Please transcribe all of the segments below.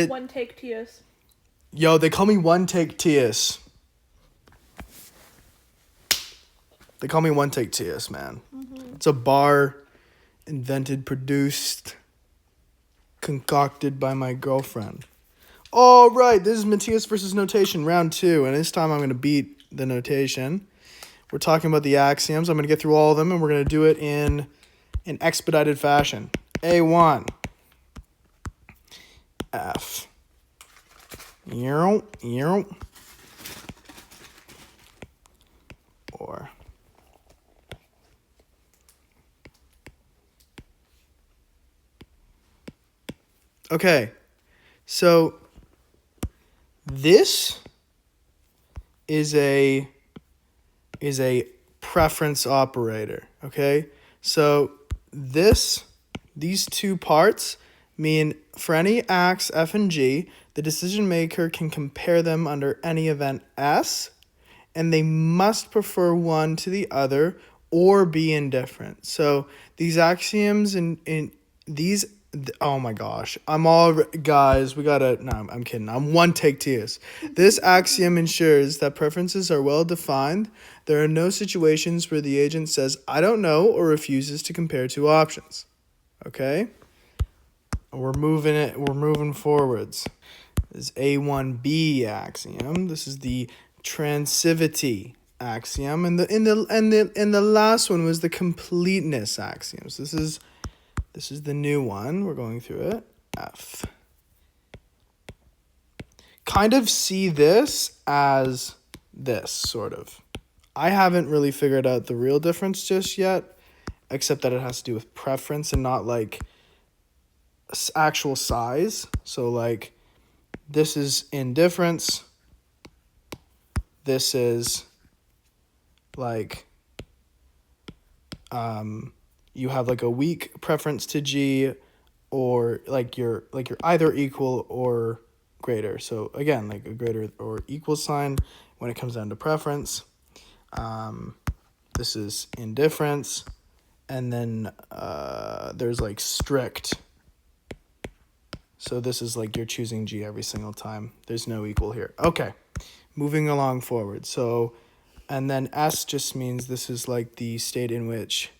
One take TS. Yo, they call me One Take TS. They call me One Take TS, man. It's a bar invented, produced, concocted by my girlfriend. All right, this is Matthias versus Notation, round 2. And this time I'm going to beat the notation. We're talking about the axioms. I'm going to get through all of them, and we're going to do it in an expedited fashion. A1. F. Or. Okay, so this is a preference operator, okay? So these two parts mean for any acts F and G, the decision maker can compare them under any event S, and they must prefer one to the other or be indifferent. So these axioms in these, oh my gosh, guys, we gotta, no, I'm kidding. I'm One Take TS. This axiom ensures that preferences are well defined. There are no situations where the agent says, I don't know, or refuses to compare two options. Okay? We're moving forwards. This is A1B axiom. This is the transitivity axiom, and the last one was the completeness axiom. So this is the new one. We're going through it. F. Kind of see this as this, sort of. I haven't really figured out the real difference just yet, except that it has to do with preference and not like actual size. So like this is indifference. This is like you have like a weak preference to G, or like you're either equal or greater. So again, like a greater or equal sign when it comes down to preference. This is indifference, and then there's like strict. So this is like you're choosing G every single time. There's no equal here. Okay, moving along forward. So, and then S just means this is like the state in which,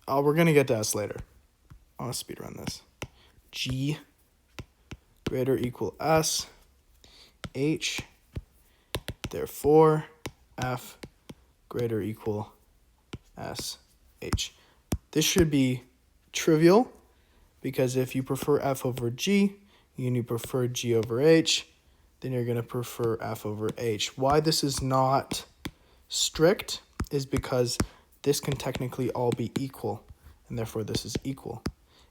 we're going to get to S later. I want to speed run this. G greater equal S, H, therefore F greater equal S, H. This should be trivial, because if you prefer F over G, and you prefer G over H, then you're going to prefer F over H. Why this is not strict is because this can technically all be equal, and therefore this is equal.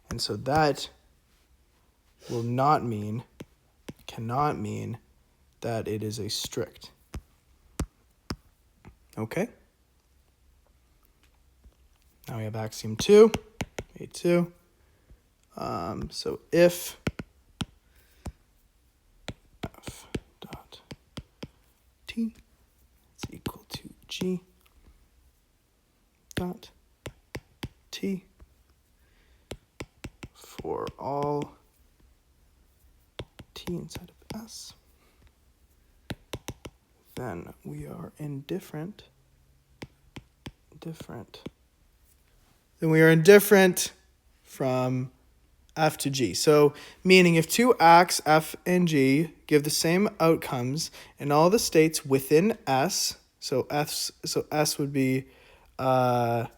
And so that cannot mean that it is a strict. Okay? Now we have axiom 2, A2. So if F dot T is equal to G dot T for all T inside of S, then we are indifferent. Then we are indifferent from F to G. So meaning if two acts F and G give the same outcomes in all the states within S, so S would be I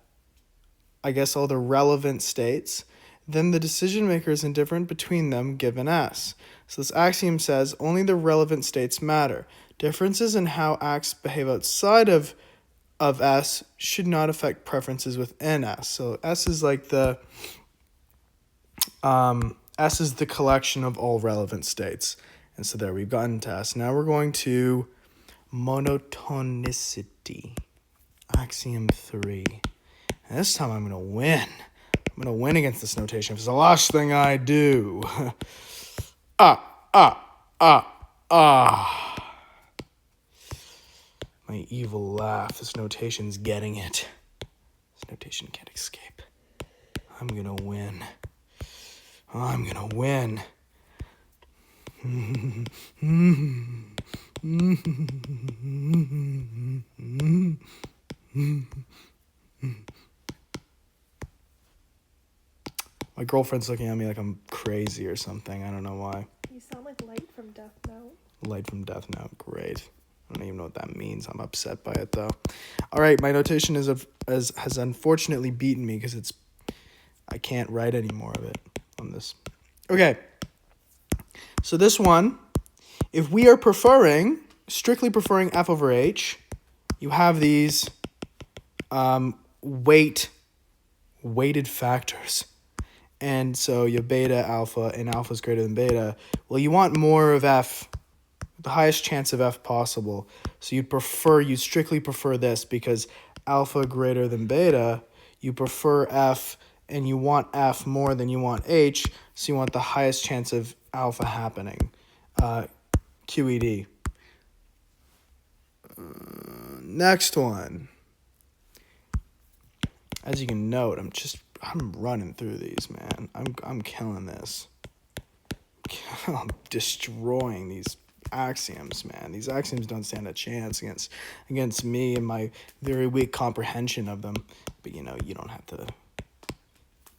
guess all the relevant states, then the decision maker is indifferent between them given S. So this axiom says only the relevant states matter. Differences in how acts behave outside of S should not affect preferences within S. So S is like the S is the collection of all relevant states. And so there, we've gotten to S. Now we're going to monotonicity. Axiom 3. And this time I'm going to win. I'm going to win against this notation. It's the last thing I do. My evil laugh. This notation's getting it. This notation can't escape. I'm going to win. I'm going to win. My girlfriend's looking at me like I'm crazy or something. I don't know why. You sound like Light from Death Note. Light from Death Note. Great. I don't even know what that means. I'm upset by it though. All right, my notation has unfortunately beaten me because I can't write any more of it on this. Okay. So this one, if we are strictly preferring f over h, you have these weighted factors. And so you have beta, alpha, and alpha is greater than beta. Well, you want more of f, the highest chance of f possible. So you'd strictly prefer this because alpha greater than beta, you prefer f and you want f more than you want h, so you want the highest chance of alpha happening. QED. Next one. As you can note, I'm running through these, man. I'm killing this. I'm destroying these axioms, man. These axioms don't stand a chance against me and my very weak comprehension of them. But you don't have to.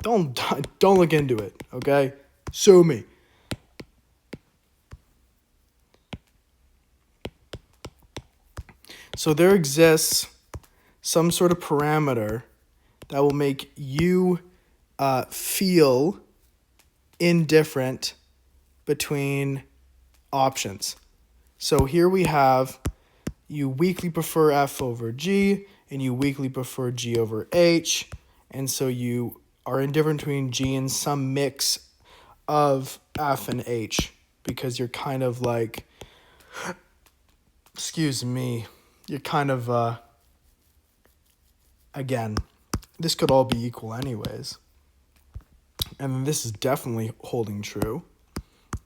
Don't look into it, okay? Sue me. So there exists some sort of parameter that will make you feel indifferent between options. So here we have you weakly prefer f over g, and you weakly prefer g over h, and so you are indifferent between g and some mix of f and h because you're kind of like, excuse me, you're kind of, again, this could all be equal anyways. And this is definitely holding true.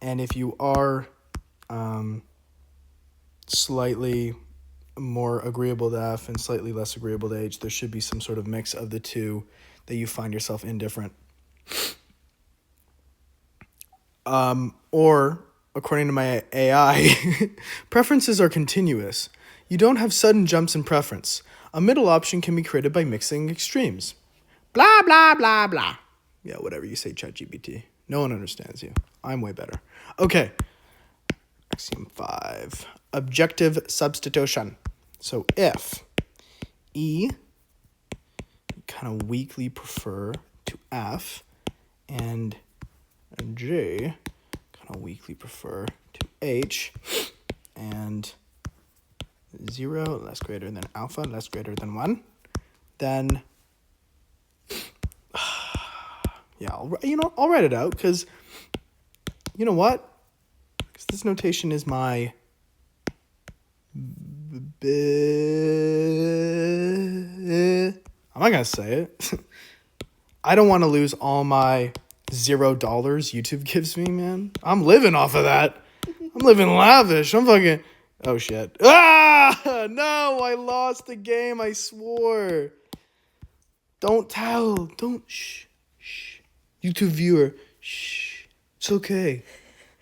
And if you are slightly more agreeable to f and slightly less agreeable to h, there should be some sort of mix of the two that you find yourself indifferent. Or, according to my AI, preferences are continuous. You don't have sudden jumps in preference. A middle option can be created by mixing extremes. Blah, blah, blah, blah. Yeah, whatever you say, ChatGPT. No one understands you. I'm way better. Okay. Axiom 5. Objective substitution. So if E kind of weakly prefer to F and J kind of weakly prefer to H and 0 less greater than alpha less greater than 1, then yeah, I'll write it out because you know what? Because this notation is my I'm not gonna say it. I don't want to lose all my $0 YouTube gives me, man. I'm living off of that. I'm living lavish. I'm fucking. Oh shit. Ah! No, I lost the game. I swore. Don't tell. Don't. Shh. YouTube viewer. Shh. It's okay.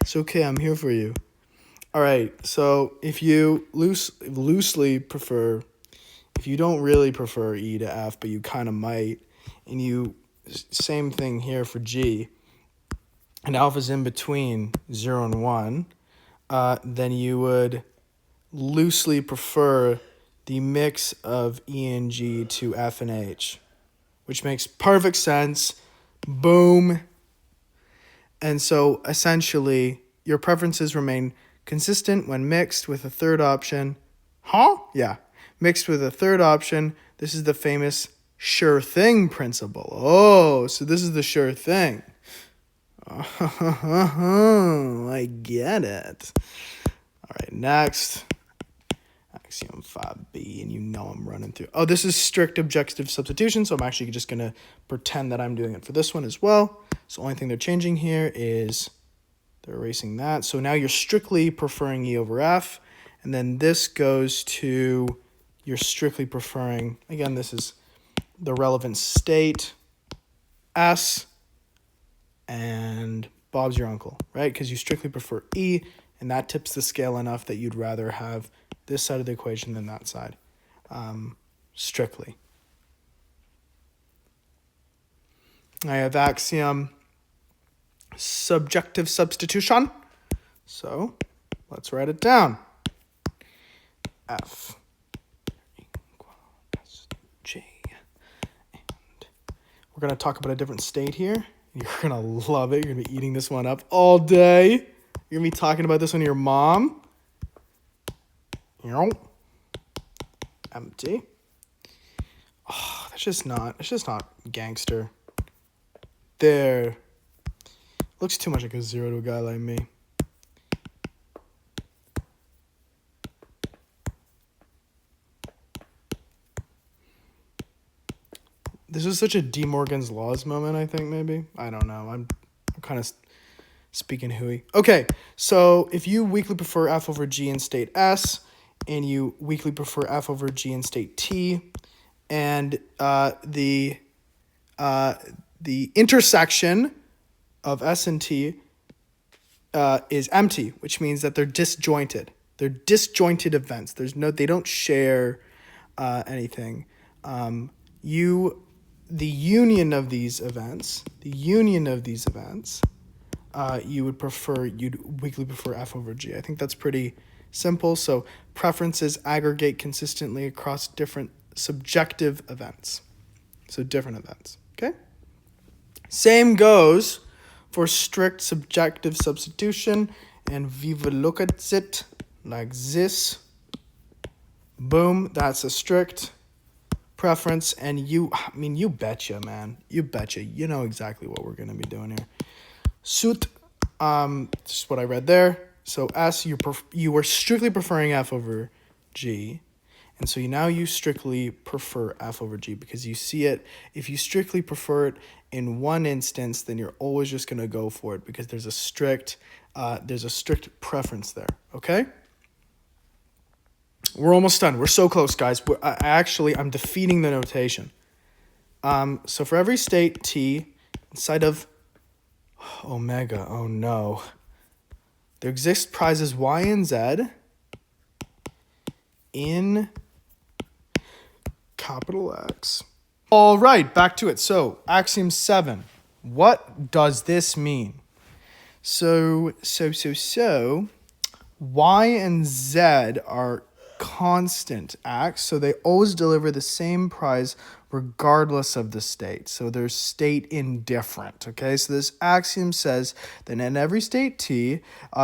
It's okay. I'm here for you. All right. So if you loosely prefer, if you don't really prefer E to F, but you kind of might, and you same thing here for G, and alpha's in between 0 and 1, then you would loosely prefer the mix of E and G to F and H, which makes perfect sense. Boom. And so essentially, your preferences remain consistent when mixed with a third option. Huh? Yeah. Mixed with a third option. This is the famous sure thing principle. Oh, so this is the sure thing. Oh, I get it. All right, next. Axiom 5b, and I'm running through. Oh, this is strict objective substitution, so I'm actually just going to pretend that I'm doing it for this one as well. So the only thing they're changing here is they're erasing that. So now you're strictly preferring E over F, and then this goes to you're strictly preferring, again, this is the relevant state, S, and Bob's your uncle, right? Because you strictly prefer E, and that tips the scale enough that you'd rather have this side of the equation than that side, strictly. I have axiom subjective substitution. So let's write it down. F equals G. And we're going to talk about a different state here. You're going to love it. You're going to be eating this one up all day. You're going to be talking about this one to your mom. Empty. Oh, it's just not gangster. There. Looks too much like a 0 to a guy like me. This is such a De Morgan's Laws moment, I think, maybe. I don't know. I'm kind of speaking hooey. Okay, so if you weakly prefer F over G in state S, and you weakly prefer F over G in state T, and the intersection of S and T is empty, which means that they're disjointed. They're disjointed events. They don't share anything. The union of these events, you'd weakly prefer F over G. I think that's pretty simple. So preferences aggregate consistently across different subjective events. So different events, okay? Same goes for strict subjective substitution, and we will look at it like this. Boom, that's a strict preference, and you betcha, man. You betcha. You know exactly what we're going to be doing here. Suit, just what I read there. So S, you were strictly preferring F over G, and so now you strictly prefer F over G because you see it. If you strictly prefer it in one instance, then you're always just going to go for it because there's a strict preference there, okay? We're almost done. We're so close, guys. I'm defeating the notation. So for every state T, inside of omega, oh no, there exist prizes Y and Z in capital X. All right, back to it. So axiom 7. What does this mean? So Y and Z are constant acts, so they always deliver the same prize regardless of the state. So they're state indifferent, okay? So this axiom says that in every state T,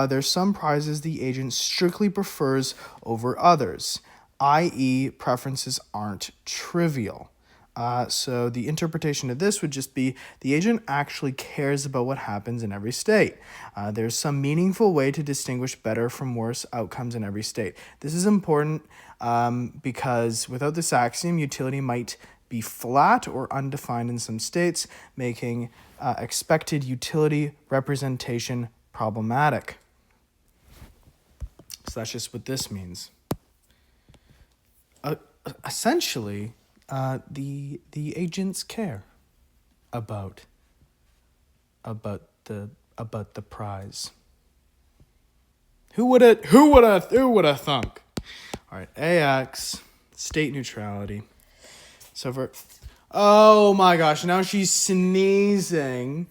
there's some prizes the agent strictly prefers over others, i.e. preferences aren't trivial. So the interpretation of this would just be the agent actually cares about what happens in every state. There's some meaningful way to distinguish better from worse outcomes in every state. This is important because without this axiom, utility might be flat or undefined in some states, making expected utility representation problematic. So that's just what this means. Essentially, the agents care about the prize. Who would have thunk? All right, AX state neutrality. So oh my gosh, now she's sneezing.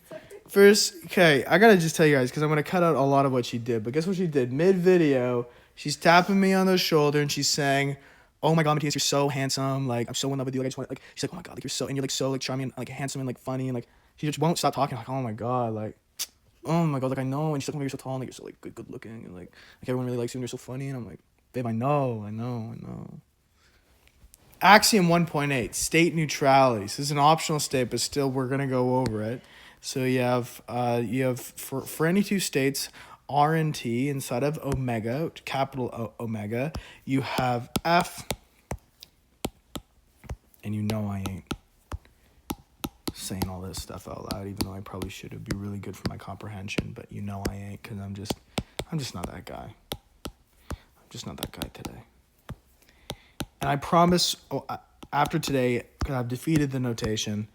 First, okay, I gotta just tell you guys because I'm gonna cut out a lot of what she did. But guess what she did mid video? She's tapping me on the shoulder and she's saying, "Oh my God, Matthias, you're so handsome. Like, I'm so in love with you. Like, I just want like." She's like, "Oh my God, like you're so and you're like so like charming, and, like handsome and like funny and like." She just won't stop talking. Like, "Oh my God, like, oh my God, like I know." And she's like, "Oh, you're so tall and like you're so like good looking and like everyone really likes you and you're so funny." And I'm like, "Babe, I know." Axiom 1.8, state neutrality. So this is an optional state, but still we're gonna go over it. So you have for any two states, R and T inside of omega, capital omega, you have F, and you know I ain't saying all this stuff out loud, even though I probably should. It'd be really good for my comprehension, but you know I ain't, because I'm just not that guy. I'm just not that guy today. And I promise, after today, because I've defeated the notation,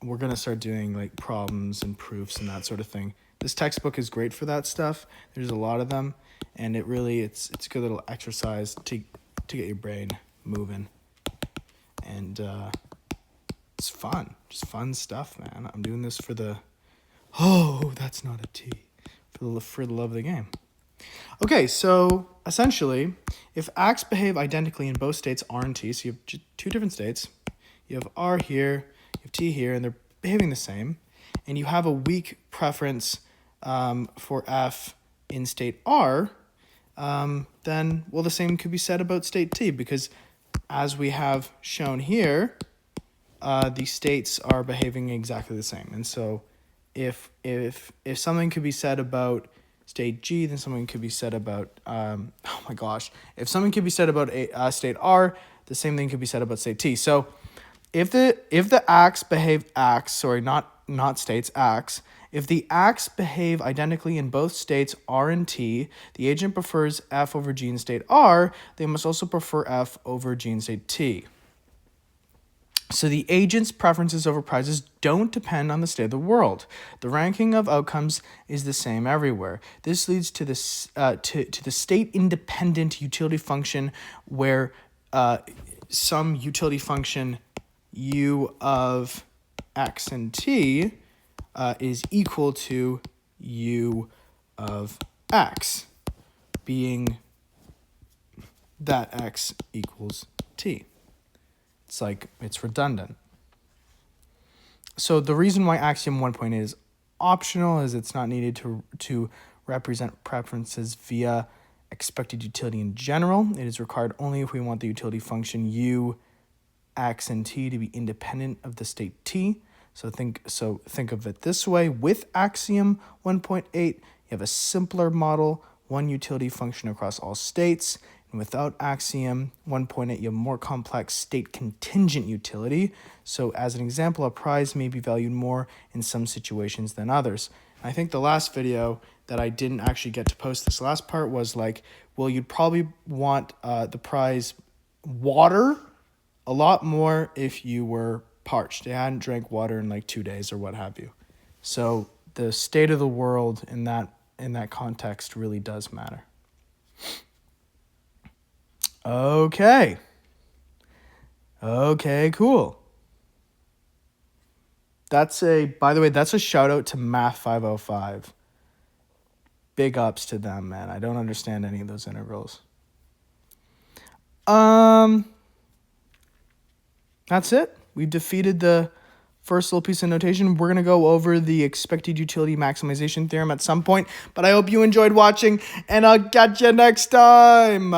we're going to start doing like problems and proofs and that sort of thing. This textbook is great for that stuff. There's a lot of them, and it's a good little exercise to get your brain moving. And it's fun. Just fun stuff, man. I'm doing this for the... Oh, that's not a T. For the love of the game. Okay, so essentially, if acts behave identically in both states R and T, so you have two different states, you have R here, you have T here, and they're behaving the same, and you have a weak preference for F in state R, then, well, the same could be said about state T, because as we have shown here, the states are behaving exactly the same. And so if something could be said about state G, then something could be said about, if something could be said about state R, the same thing could be said about state T. So if the acts behave not states, acts, if the acts behave identically in both states R and T, the agent prefers F over G in state R, they must also prefer F over G in state T. So the agent's preferences over prizes don't depend on the state of the world. The ranking of outcomes is the same everywhere. This leads to the state-independent utility function where some utility function U of X and T is equal to U of X, being that X equals T. It's redundant. So the reason why axiom 1.8 is optional is it's not needed to represent preferences via expected utility in general. It is required only if we want the utility function U, X, and T to be independent of the state T. So think of it this way. With axiom 1.8, you have a simpler model, one utility function across all states. And without axiom 1.8, you have more complex state contingent utility. So as an example, a prize may be valued more in some situations than others. I think the last video that I didn't actually get to post, this last part, was well, you'd probably want the prize water a lot more if you were parched. You hadn't drank water in 2 days or what have you. So the state of the world in that context really does matter. Okay, cool. By the way, that's a shout out to Math 505. Big ups to them, man. I don't understand any of those integrals. That's it. We've defeated the first little piece of notation. We're going to go over the expected utility maximization theorem at some point, but I hope you enjoyed watching, and I'll catch you next time.